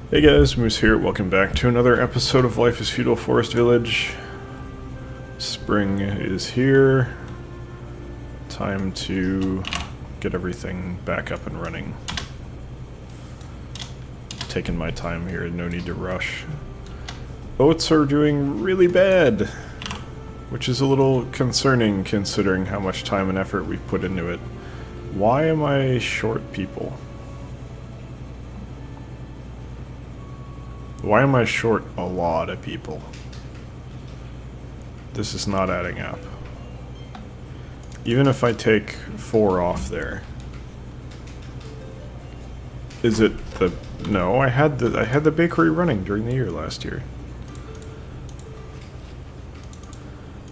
Hey guys, Moose here. Welcome back to another episode of Life is Feudal Forest Village. Spring is here. Time to get everything back up and running. Taking my time here, no need to rush. Oats are doing really bad, which is a little concerning considering how much time and effort we've put into it. Why am I short people? Why am I short a lot of people? This is not adding up. Even if I take 4 off there. Is it the... No, I had the bakery running during the year last year.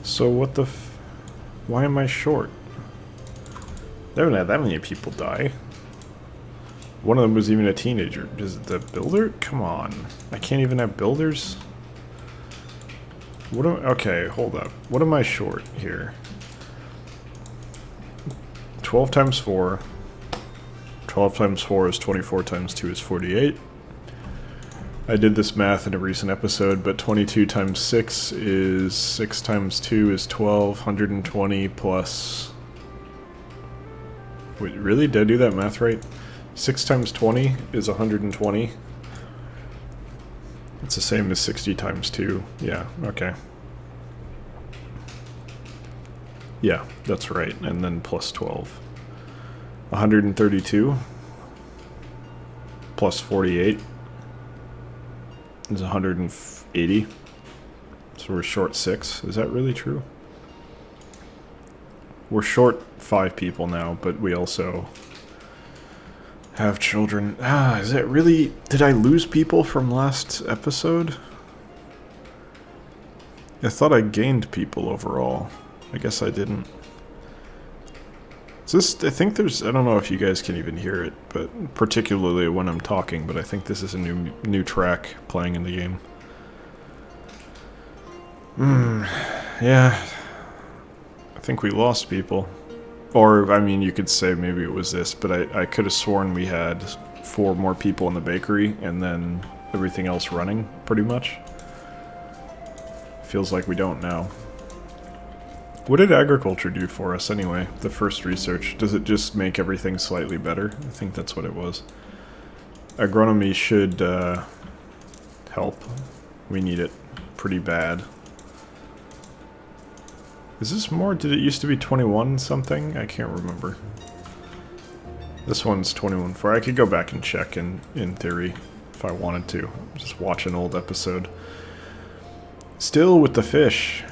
So what the why am I short? I haven't had that many people die. One of them was even a teenager. Is it the builder? Come on. I can't even have builders? Okay, hold up. What am I short here? 12 times 4. 12 times 4 is 24 times 2 is 48. I did this math in a recent episode, but 22 times 6 is 6 times 2 is 12. 120 plus... Wait, really? Did I do that math right? 6 times 20 is 120. It's the same as 60 times 2. Yeah, okay. Yeah, that's right. And then plus 12. 132 plus 48 is 180. So we're short 6. Is that really true? We're short 5 people now, but we also... have children. Is it really... Did I lose people from last episode? I thought I gained people overall. I guess I didn't. Is this... I think there's... I don't know if you guys can even hear it, but particularly when I'm talking, but I think this is a new track playing in the game. Yeah. I think we lost people. Or, I mean, you could say maybe it was this, but I could have sworn we had 4 more people in the bakery, and then everything else running, pretty much. Feels like we don't now. What did agriculture do for us, anyway? The first research. Does it just make everything slightly better? I think that's what it was. Agronomy should help. We need it pretty bad. Is this more? Did it used to be 21 something? I can't remember. This one's 21.4. I could go back and check in theory if I wanted to. Just watch an old episode. Still with the fish.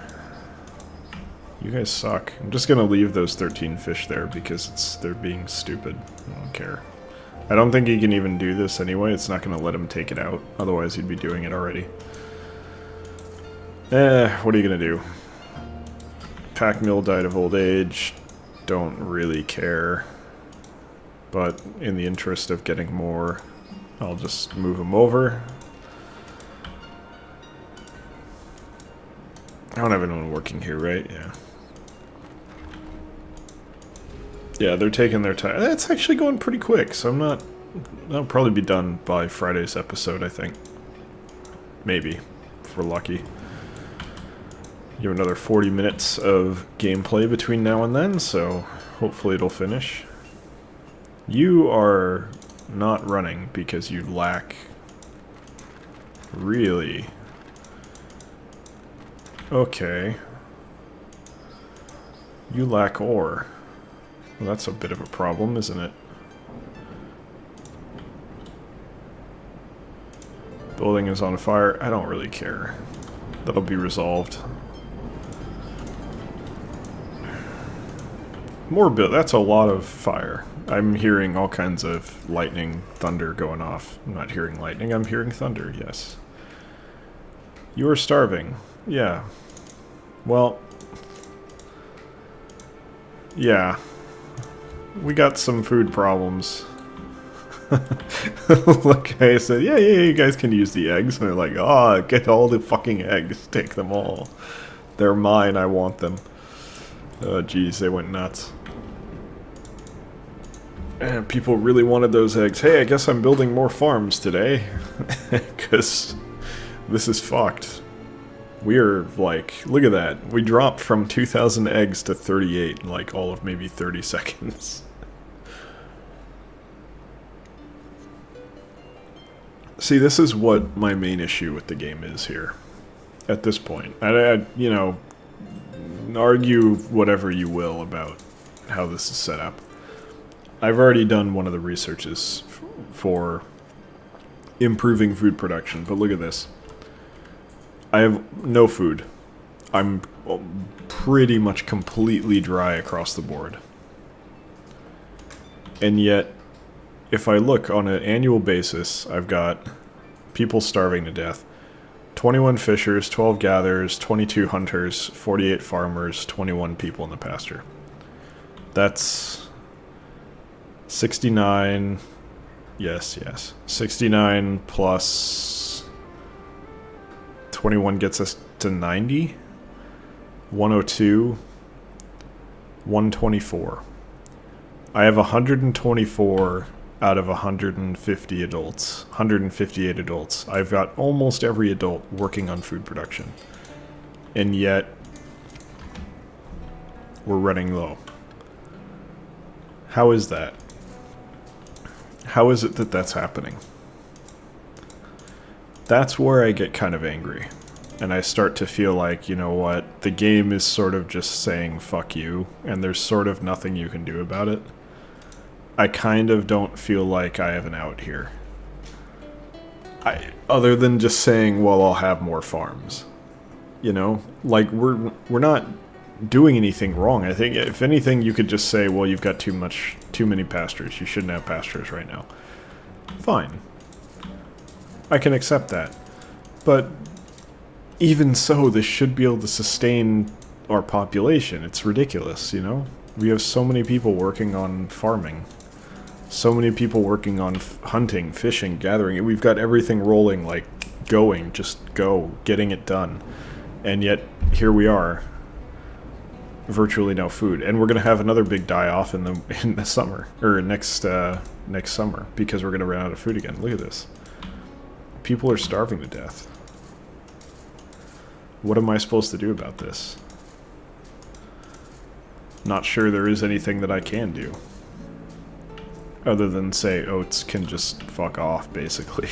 You guys suck. I'm just gonna leave those 13 fish there because they're being stupid. I don't care. I don't think he can even do this anyway. It's not gonna let him take it out. Otherwise he'd be doing it already. What are you gonna do? Pack Mill died of old age. Don't really care. But in the interest of getting more, I'll just move him over. I don't have anyone working here, right? Yeah. Yeah, they're taking their time. That's actually going pretty quick, so I'm not... That'll probably be done by Friday's episode, I think. Maybe, if we're lucky. You have another 40 minutes of gameplay between now and then, so hopefully it'll finish. You are not running because you lack... Really? Okay. You lack ore. Well, that's a bit of a problem, isn't it? Building is on fire. I don't really care. That'll be resolved. More that's a lot of fire. I'm hearing all kinds of lightning, thunder going off. I'm not hearing lightning, I'm hearing thunder, yes. You are starving. Yeah. Well... Yeah. We got some food problems. Look, I said, yeah, you guys can use the eggs. And they're like, oh, get all the fucking eggs. Take them all. They're mine, I want them. Oh, geez, they went nuts. People really wanted those eggs. Hey, I guess I'm building more farms today. Because this is fucked. We're like, look at that. We dropped from 2,000 eggs to 38 in like all of maybe 30 seconds. See, this is what my main issue with the game is here. At this point. You know, argue whatever you will about how this is set up. I've already done one of the researches for improving food production, but look at this. I have no food. I'm pretty much completely dry across the board. And yet, if I look on an annual basis, I've got people starving to death. 21 fishers, 12 gatherers, 22 hunters, 48 farmers, 21 people in the pasture. That's 69, yes, 69 plus 21 gets us to 90, 102, 124. I have 124 out of 150 adults, 158 adults. I've got almost every adult working on food production. And yet, we're running low. How is that? How is it that that's happening? That's where I get kind of angry. And I start to feel like, you know what, the game is sort of just saying fuck you, and there's sort of nothing you can do about it. I kind of don't feel like I have an out here. Other than just saying, well, I'll have more farms. You know? Like, we're not doing anything wrong. I think, if anything, you could just say, well, you've got too many pastures. You shouldn't have pastures right now. Fine. I can accept that. But even so, this should be able to sustain our population. It's ridiculous, you know? We have so many people working on farming. So many people working on hunting, fishing, gathering. We've got everything rolling, like, going, just go, getting it done. And yet, here we are. Virtually no food, and we're gonna have another big die-off in the summer, or next summer, because we're gonna run out of food again. Look at this. People are starving to death. What am I supposed to do about this? Not sure there is anything that I can do, other than say oats can just fuck off, basically.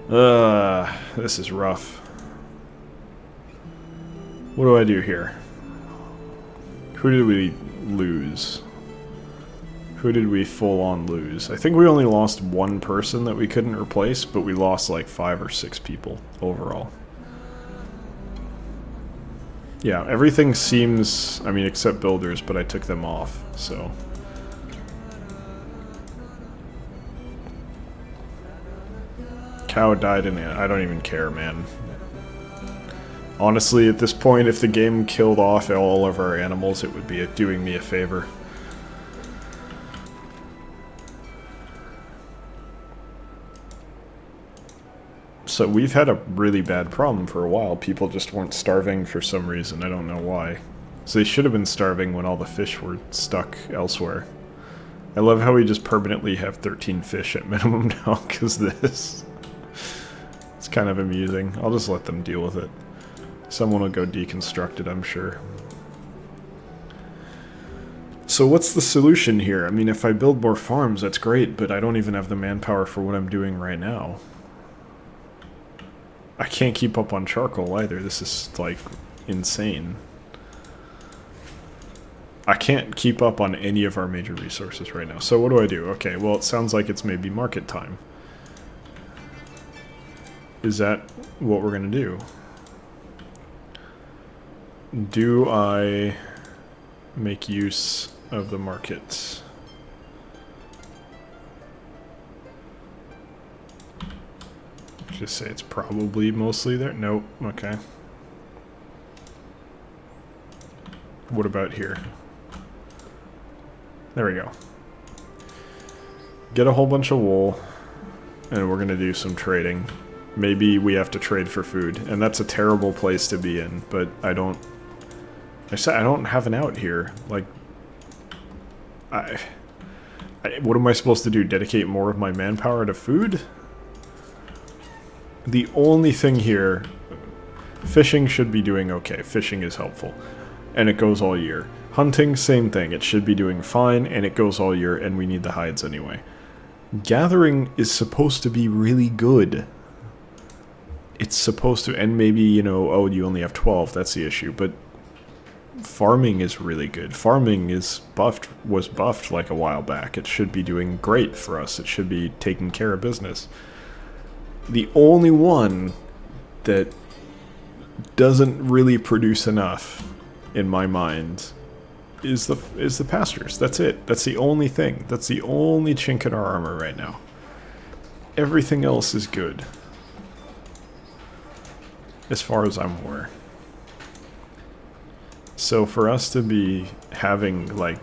This is rough. What do I do here? Who did we lose? Who did we full-on lose? I think we only lost one person that we couldn't replace, but we lost like 5 or 6 people overall. Yeah, everything seems... I mean, except builders, but I took them off, so... Cow died in it. I don't even care, man. Honestly, at this point, if the game killed off all of our animals, it would be doing me a favor. So we've had a really bad problem for a while. People just weren't starving for some reason. I don't know why. So they should have been starving when all the fish were stuck elsewhere. I love how we just permanently have 13 fish at minimum now, because this. It's kind of amusing. I'll just let them deal with it. Someone will go deconstruct it, I'm sure. So what's the solution here? I mean, if I build more farms, that's great, but I don't even have the manpower for what I'm doing right now. I can't keep up on charcoal either. This is, like, insane. I can't keep up on any of our major resources right now. So what do? Okay, well, it sounds like it's maybe market time. Is that what we're gonna do? Do I make use of the market? Just say it's probably mostly there. Nope. Okay. What about here? There we go. Get a whole bunch of wool, and we're gonna do some trading. Maybe we have to trade for food, and that's a terrible place to be in, but I don't have an out here. Like, What am I supposed to do? Dedicate more of my manpower to food? The only thing here... Fishing should be doing okay. Fishing is helpful. And it goes all year. Hunting, same thing. It should be doing fine, and it goes all year, and we need the hides anyway. Gathering is supposed to be really good. It's supposed to... And maybe, you know, oh, you only have 12. That's the issue. But farming is really good. Farming was buffed like a while back. It should be doing great for us. It should be taking care of business. The only one that doesn't really produce enough, in my mind, is the pastures. That's it. That's the only thing. That's the only chink in our armor right now. Everything else is good, as far as I'm aware. So for us to be having, like,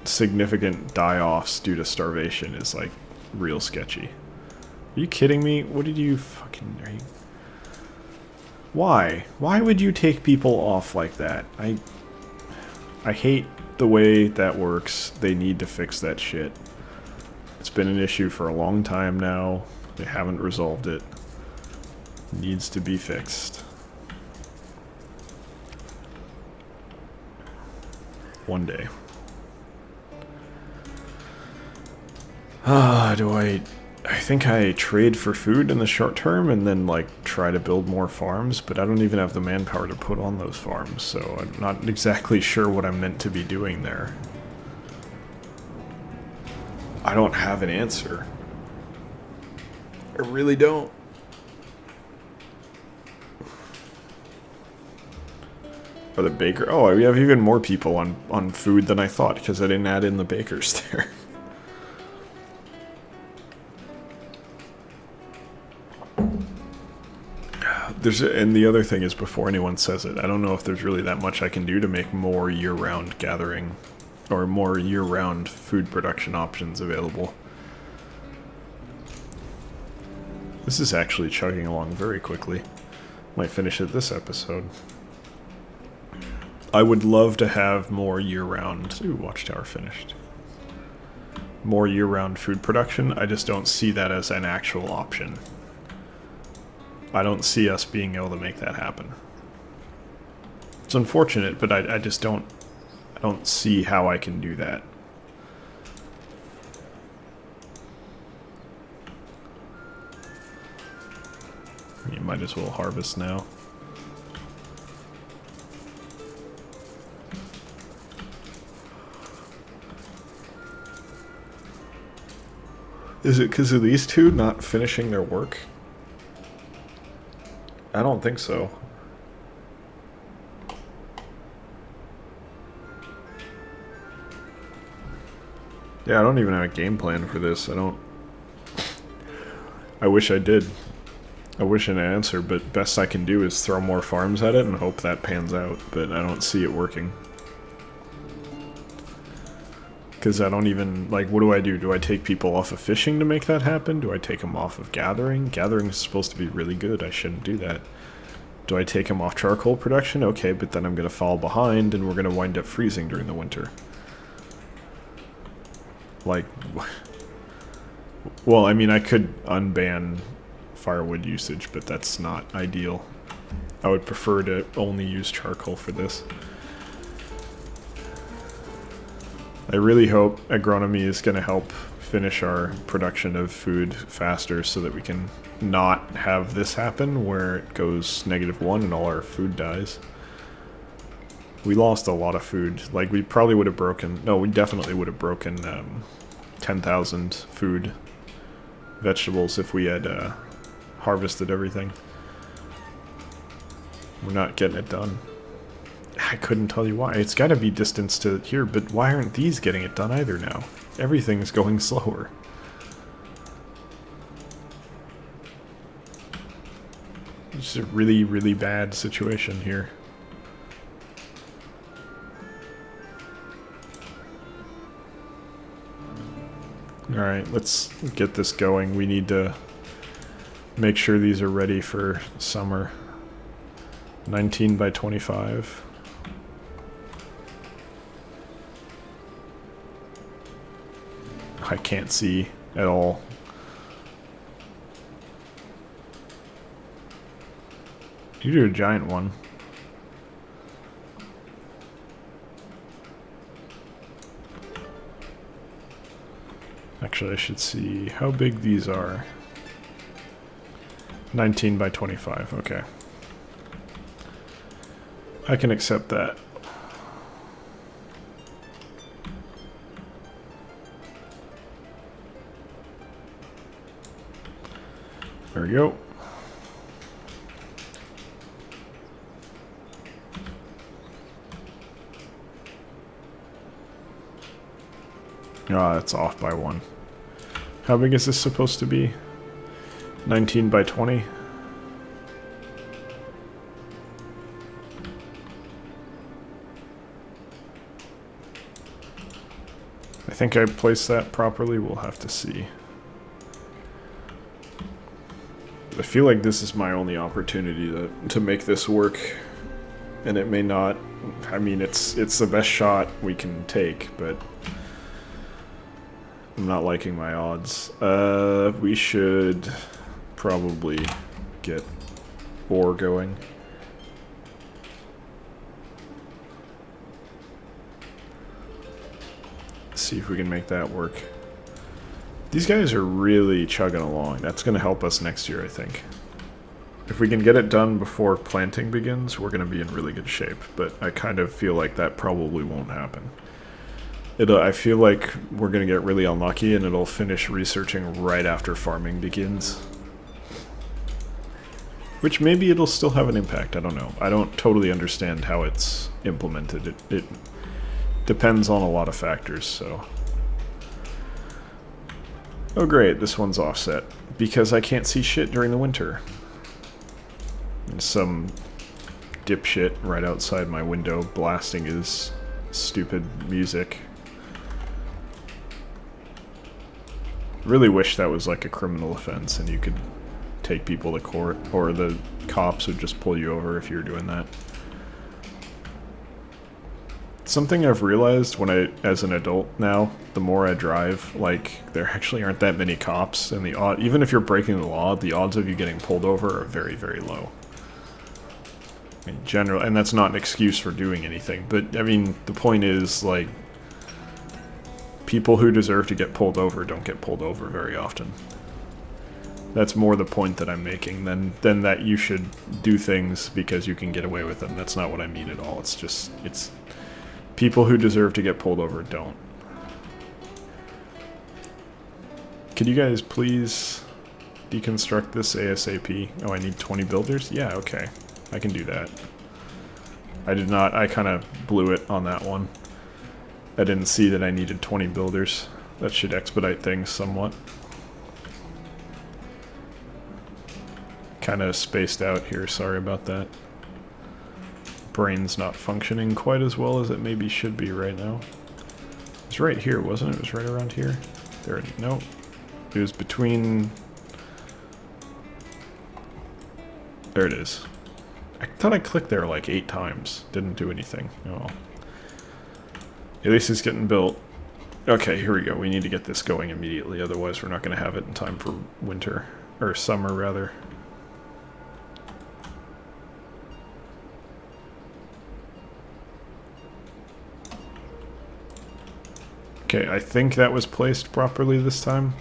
significant die-offs due to starvation is, like, real sketchy. Are you kidding me? What did you fucking... Are you... Why? Why would you take people off like that? I hate the way that works. They need to fix that shit. It's been an issue for a long time now. They haven't resolved it. It needs to be fixed. One day. I think I trade for food in the short term and then, like, try to build more farms, but I don't even have the manpower to put on those farms, so I'm not exactly sure what I'm meant to be doing there. I don't have an answer. I really don't. Or the baker. Oh, we have even more people on food than I thought, because I didn't add in the bakers there. And the other thing is, before anyone says it, I don't know if there's really that much I can do to make more year-round gathering or more year-round food production options available. This is actually chugging along very quickly. Might finish it this episode. I would love to have more year-round... Ooh, Watchtower finished. More year-round food production. I just don't see that as an actual option. I don't see us being able to make that happen. It's unfortunate, but I just don't... I don't see how I can do that. You might as well harvest now. Is it because of these two not finishing their work? I don't think so. Yeah, I don't even have a game plan for this. I wish I did. I wish an answer, but best I can do is throw more farms at it and hope that pans out, but I don't see it working. Because I don't even, like, what do? Do I take people off of fishing to make that happen? Do I take them off of gathering? Gathering is supposed to be really good. I shouldn't do that. Do I take them off charcoal production? Okay, but then I'm going to fall behind and we're going to wind up freezing during the winter. Like, well, I mean, I could unban firewood usage, but that's not ideal. I would prefer to only use charcoal for this. I really hope agronomy is going to help finish our production of food faster so that we can not have this happen where it goes -1 and all our food dies. We lost a lot of food. Like, we probably would have broken... No, we definitely would have broken 10,000 food vegetables if we had harvested everything. We're not getting it done. I couldn't tell you why. It's got to be distance to here, but why aren't these getting it done either now? Everything's going slower. It's a really, really bad situation here. Alright, let's get this going. We need to make sure these are ready for summer. 19 by 25. I can't see at all. You do a giant one. Actually, I should see how big these are. 19 by 25, okay. I can accept that. There we go. Ah, it's off by 1. How big is this supposed to be? 19 by 20? I think I placed that properly. We'll have to see. I feel like this is my only opportunity to make this work. And it may not. I mean, it's the best shot we can take, but I'm not liking my odds. We should probably get ore going. See if we can make that work. These guys are really chugging along. That's going to help us next year, I think. If we can get it done before planting begins, we're going to be in really good shape. But I kind of feel like that probably won't happen. I feel like we're going to get really unlucky and it'll finish researching right after farming begins. Which maybe it'll still have an impact, I don't know. I don't totally understand how it's implemented. It depends on a lot of factors, so... Oh great, this one's offset. Because I can't see shit during the winter. And some dipshit right outside my window blasting his stupid music. Really wish that was like a criminal offense and you could take people to court, or the cops would just pull you over if you were doing that. Something I've realized as an adult now, the more I drive, like, there actually aren't that many cops, and even if you're breaking the law, the odds of you getting pulled over are very, very low. In general, and that's not an excuse for doing anything, but, I mean, the point is, like, people who deserve to get pulled over don't get pulled over very often. That's more the point that I'm making than that you should do things because you can get away with them. That's not what I mean at all. It's just, people who deserve to get pulled over don't. Could you guys please deconstruct this ASAP? Oh, I need 20 builders? Yeah, okay. I can do that. I kind of blew it on that one. I didn't see that I needed 20 builders. That should expedite things somewhat. Kind of spaced out here, sorry about that. Brain's not functioning quite as well as it maybe should be right now. It was right here, wasn't it? It was right around here. There, no. It was between... There it is. I thought I clicked there like 8 times. Didn't do anything. Oh. At least it's getting built. Okay, here we go. We need to get this going immediately, otherwise we're not going to have it in time for winter. Or summer, rather. Okay, I think that was placed properly this time.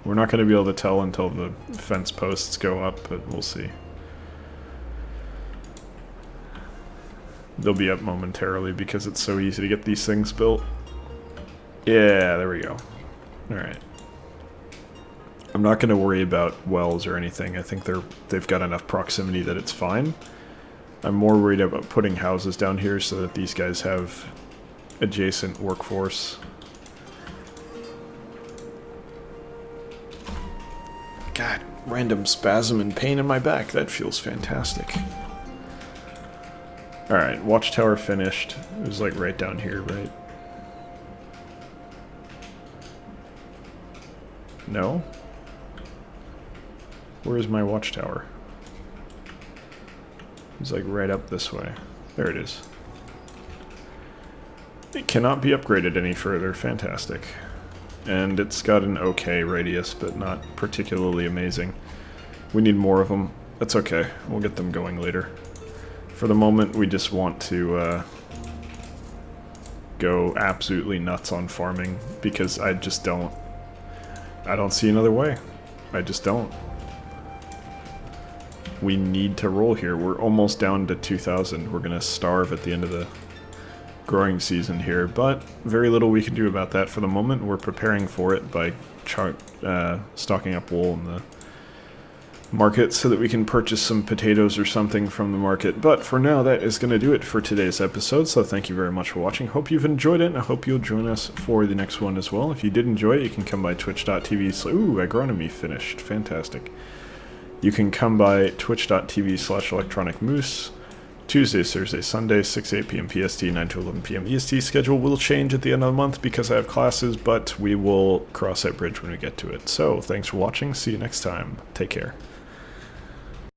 We're not going to be able to tell until the fence posts go up, but we'll see. They'll be up momentarily because it's so easy to get these things built. Yeah, there we go. Alright. I'm not going to worry about wells or anything. I think they've got enough proximity that it's fine. I'm more worried about putting houses down here so that these guys have adjacent workforce. God, random spasm and pain in my back. That feels fantastic. Alright, watchtower finished. It was like right down here, right? No? Where is my watchtower? It's like right up this way. There it is. It cannot be upgraded any further. Fantastic. and it's got an okay radius, but not particularly amazing. We need more of them. That's okay. We'll get them going later. For the moment, we just want to go absolutely nuts on farming, because I don't see another way. I just don't. We need to roll here. We're almost down to 2,000. We're gonna starve at the end of the growing season here, but very little we can do about that for the moment. We're preparing for it by stocking up wool in the market so that we can purchase some potatoes or something from the market. But for now, that is going to do it for today's episode, so thank you very much for watching. Hope you've enjoyed it, and I hope you'll join us for the next one as well. If you did enjoy it, you can come by twitch.tv. Ooh, agronomy finished. Fantastic. You can come by twitch.tv/electronicmoose. Tuesdays, Thursdays, Sundays, 6 8 p.m. PST, 9 to 11 p.m. EST. Schedule will change at the end of the month because I have classes, but we will cross that bridge when we get to it. So, thanks for watching. See you next time. Take care.